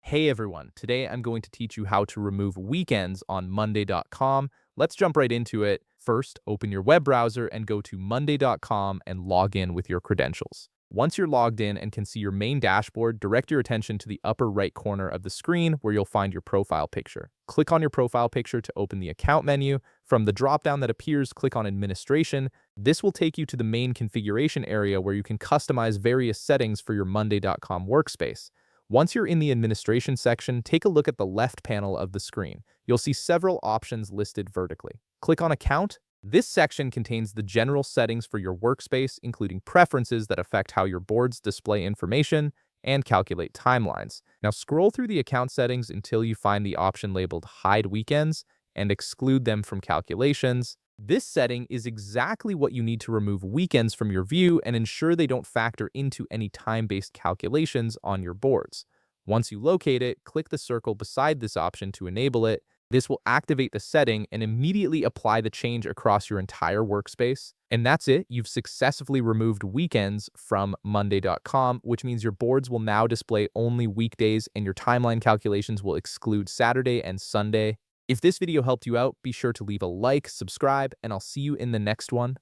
Hey everyone, today I'm going to teach you how to remove weekends on Monday.com. Let's jump right into it. First, open your web browser and go to Monday.com and log in with your credentials. Once you're logged in and can see your main dashboard, direct your attention to the upper right corner of the screen where you'll find your profile picture. Click on your profile picture to open the account menu. From the dropdown that appears, click on Administration. This will take you to the main configuration area where you can customize various settings for your Monday.com workspace. Once you're in the administration section, take a look at the left panel of the screen. You'll see several options listed vertically. Click on Account. This section contains the general settings for your workspace, including preferences that affect how your boards display information and calculate timelines. Now scroll through the account settings until you find the option labeled Hide Weekends and exclude them from calculations. This setting is exactly what you need to remove weekends from your view and ensure they don't factor into any time-based calculations on your boards. Once you locate it, click the circle beside this option to enable it. This will activate the setting and immediately apply the change across your entire workspace. And that's it. You've successfully removed weekends from Monday.com, which means your boards will now display only weekdays and your timeline calculations will exclude Saturday and Sunday. If this video helped you out, be sure to leave a like, subscribe, and I'll see you in the next one.